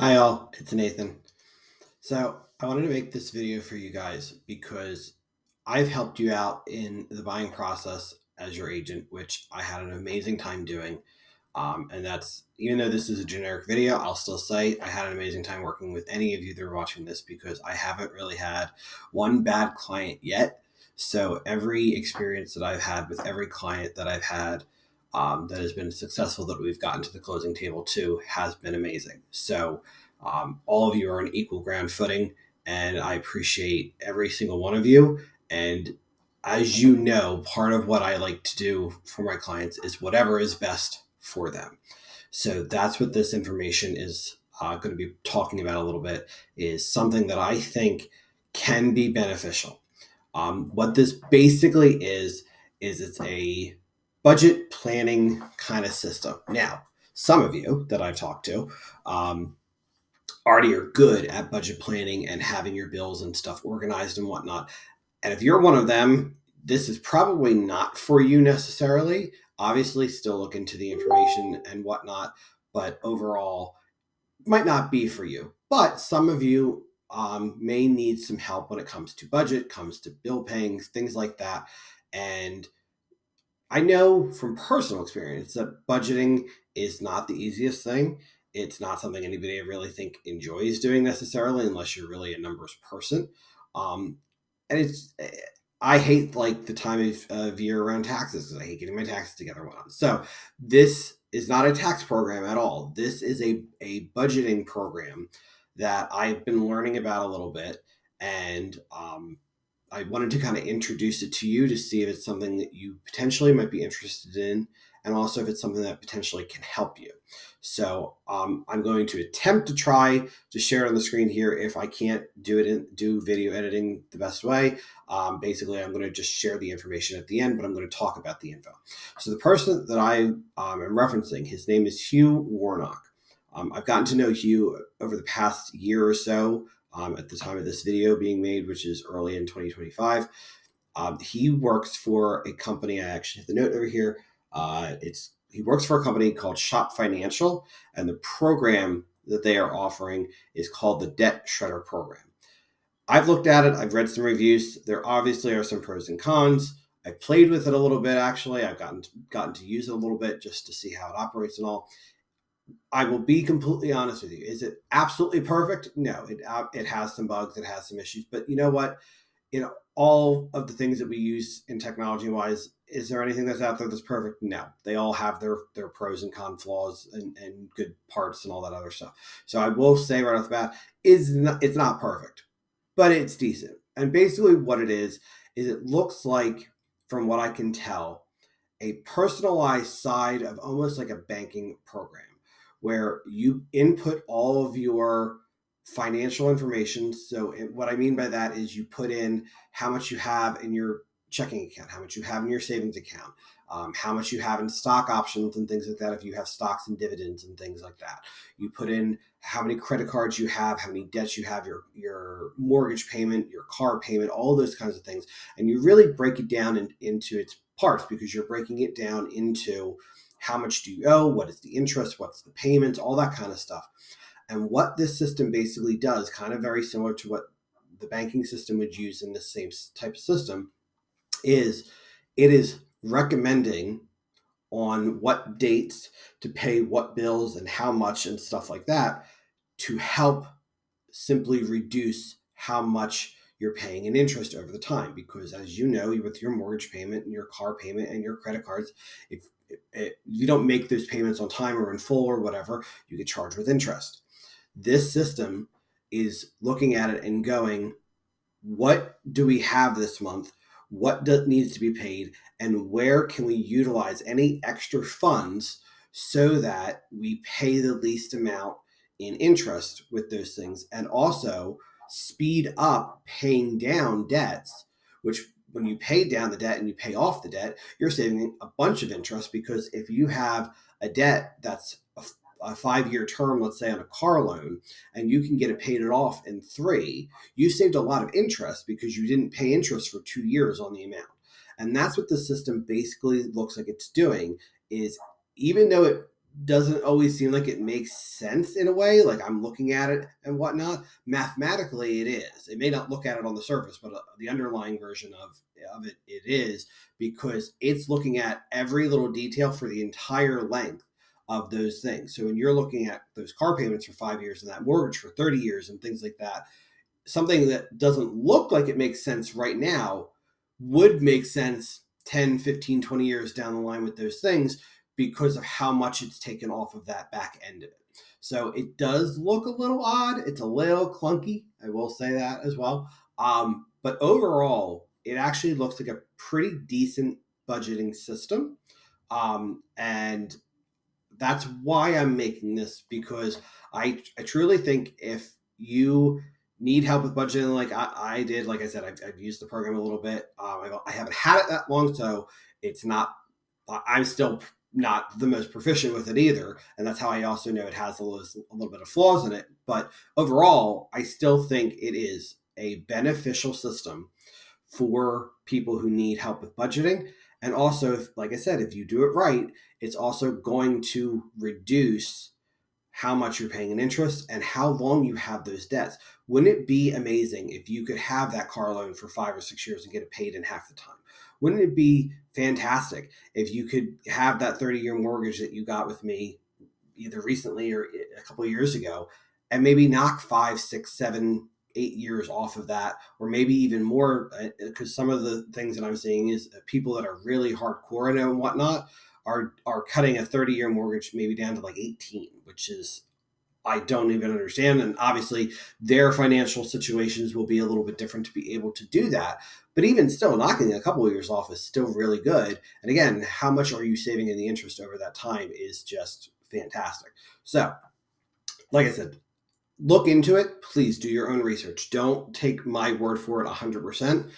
Hi all, it's Nathan. So I wanted to make this video for you guys because I've helped you out in the buying process as your agent, which I had an amazing time doing. And that's, even though this is a generic video, I'll still say I had an amazing time working with any of you that are watching this because I haven't really had one bad client yet. So every experience that I've had with every client that I've had that has been successful that we've gotten to the closing table to has been amazing. So all of you are on equal ground footing, and I appreciate every single one of you. And as you know, part of what I like to do for my clients is whatever is best for them. So that's what this information is going to be talking about a little bit, is something that I think can be beneficial. What this basically is it's a budget planning kind of system. Now, some of you that I've talked to already are good at budget planning and having your bills and stuff organized and whatnot. And if you're one of them, this is probably not for you necessarily. Obviously, still look into the information and whatnot, but overall, might not be for you. But some of you may need some help when it comes to budget, comes to bill paying, things like that. And I know from personal experience that budgeting is not the easiest thing. It's not something anybody I really think enjoys doing necessarily, unless you're really a numbers person. Um, and I hate like the time of year around taxes because I hate getting my taxes together and whatnot. So this is not a tax program at all. This is a budgeting program that I've been learning about a little bit, and I wanted to kind of introduce it to you to see if it's something that you potentially might be interested in, and also if it's something that potentially can help you. So I'm going to attempt to try to share it on the screen here. If I can't do video editing the best way, basically I'm going to just share the information at the end, but I'm going to talk about the info. So the person that I am referencing, his name is Hugh Warnock. I've gotten to know Hugh over the past year or so, at the time of this video being made, which is early in 2025. He works for a company. I actually have the note over here. He works for a company called Shop Financial, and the program that they are offering is called the Debt Shredder Program. I've looked at it. I've read some reviews. There obviously are some pros and cons. I played with it a little bit. Actually, I've gotten to use it a little bit just to see how it operates and all. I will be completely honest with you. Is it absolutely perfect? No, it has some bugs, it has some issues, but you know what? All of the things that we use in technology wise, is there anything that's out there that's perfect? No, they all have their pros and con flaws and good parts and all that other stuff. So I will say right off the bat, it's not perfect, but it's decent. And basically, what it is it looks like, from what I can tell, a personalized side of almost like a banking program where you input all of your financial information. So, what I mean by that is you put in how much you have in your checking account, how much you have in your savings account, how much you have in stock options and things like that. If you have stocks and dividends and things like that, you put in how many credit cards you have, how many debts you have, your mortgage payment, your car payment, all those kinds of things, and you really break it down into its parts, because you're breaking it down into how much do you owe, what is the interest, what's the payments, all that kind of stuff. And what this system basically does, kind of very similar to what the banking system would use in the same type of system, is it is recommending on what dates to pay what bills and how much and stuff like that, to help simply reduce how much you're paying in interest over the time. Because as you know, with your mortgage payment and your car payment and your credit cards, if you don't make those payments on time or in full or whatever, you get charged with interest. This system is looking at it and going, what do we have this month? What needs to be paid? And where can we utilize any extra funds so that we pay the least amount in interest with those things, and also speed up paying down debts, which, when you pay down the debt and you pay off the debt, you're saving a bunch of interest. Because if you have a debt that's a 5-year term, let's say on a car loan, and you can get it paid off in 3, you saved a lot of interest because you didn't pay interest for 2 years on the amount. And that's what the system basically looks like it's doing, is, even though it doesn't always seem like it makes sense in a way. Like I'm looking at it and whatnot. Mathematically, it is. It may not look at it on the surface, but the underlying version of it, it is, because it's looking at every little detail for the entire length of those things. So when you're looking at those car payments for 5 years and that mortgage for 30 years and things like that, something that doesn't look like it makes sense right now would make sense 10, 15, 20 years down the line with those things, because of how much it's taken off of that back end of it. So it does look a little odd. It's a little clunky. I will say that as well. But overall, it actually looks like a pretty decent budgeting system. And that's why I'm making this, because I truly think if you need help with budgeting, like I did, like I said, I've used the program a little bit. I haven't had it that long, so it's not, I'm still not the most proficient with it either. And that's how I also know it has a little bit of flaws in it. But overall, I still think it is a beneficial system for people who need help with budgeting. And also, like I said, if you do it right, it's also going to reduce how much you're paying in interest and how long you have those debts. Wouldn't it be amazing if you could have that car loan for 5 or 6 years and get it paid in half the time? Wouldn't it be fantastic if you could have that 30-year mortgage that you got with me either recently or a couple of years ago, and maybe knock 5, 6, 7, 8 years off of that, or maybe even more, because some of the things that I'm seeing is people that are really hardcore in it and whatnot are cutting a 30-year mortgage maybe down to like 18, which is, I don't even understand. And obviously, their financial situations will be a little bit different to be able to do that. But even still, knocking a couple of years off is still really good. And again, how much are you saving in the interest over that time is just fantastic. So, like I said, look into it. Please do your own research. Don't take my word for it 100%.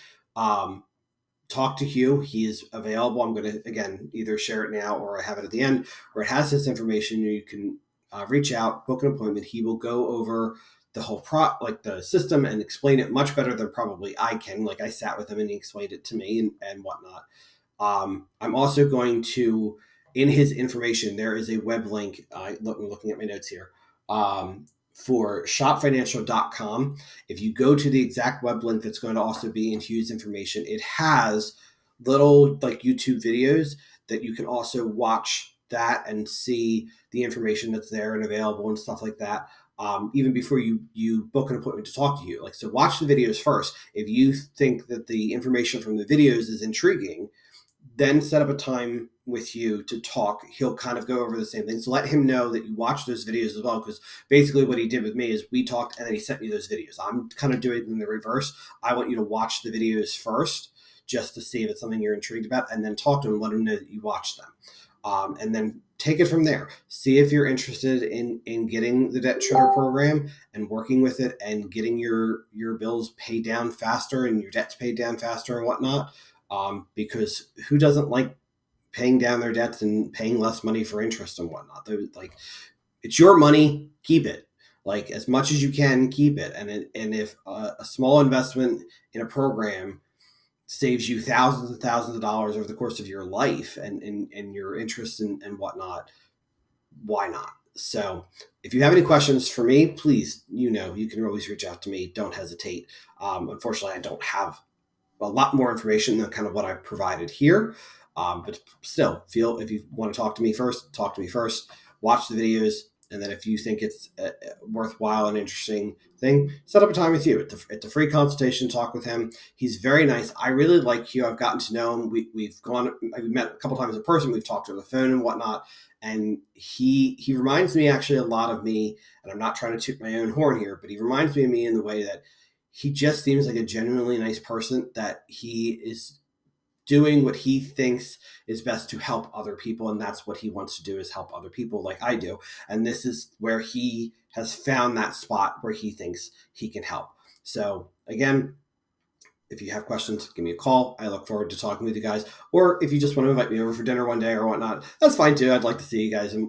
Talk to Hugh. He is available. I'm going to, again, either share it now or I have it at the end where it has this information. You can reach out, book an appointment. He will go over the whole like the system and explain it much better than probably I can. Like I sat with him and he explained it to me and whatnot. I'm also going to, in his information, there is a web link. I'm looking at my notes here. For shopfinancial.com. If you go to the exact web link that's going to also be in Hugh's information, it has little like YouTube videos that you can also watch that and see the information that's there and available and stuff like that. Even before you book an appointment to talk to you. Like, so watch the videos first. If you think that the information from the videos is intriguing, then set up a time with you to talk. He'll kind of go over the same things. Let him know that you watch those videos as well, because basically what he did with me is we talked and then he sent me those videos. I'm kind of doing it in the reverse. I want you to watch the videos first just to see if it's something you're intrigued about, and then talk to him, let him know that you watched them. And then take it from there. See if you're interested in getting the debt shredder program and working with it and getting your bills paid down faster and your debts paid down faster and whatnot. Because who doesn't like paying down their debts and paying less money for interest and whatnot? Like, it's your money, keep it. Like, as much as you can, keep it. And if a small investment in a program saves you thousands and thousands of dollars over the course of your life and your interest and whatnot, why not? So if you have any questions for me, please, you can always reach out to me. Don't hesitate. Unfortunately, I don't have a lot more information than kind of what I've provided here. But still, if you want to talk to me first, talk to me first. Watch the videos, and then if you think it's a worthwhile and interesting thing, set up a time with you. It's a free consultation. Talk with him. He's very nice. I really like Hugh. I've we've met a couple times in person. We've talked on the phone and whatnot. And he reminds me actually a lot of me. And I'm not trying to toot my own horn here, but he reminds me of me in the way that he just seems like a genuinely nice person, that he is doing what he thinks is best to help other people. And that's what he wants to do, is help other people like I do. And this is where he has found that spot where he thinks he can help. So again, if you have questions, give me a call. I look forward to talking with you guys. Or if you just want to invite me over for dinner one day or whatnot, that's fine too. I'd like to see you guys and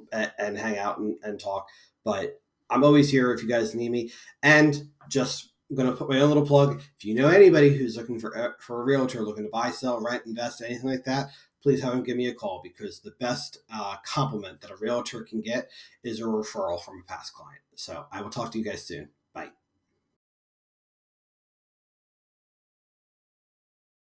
hang out and talk. But I'm always here if you guys need me. And just, I'm going to put my own little plug. If you know anybody who's looking for a realtor, looking to buy, sell, rent, invest, anything like that, please have them give me a call, because the best compliment that a realtor can get is a referral from a past client. So I will talk to you guys soon.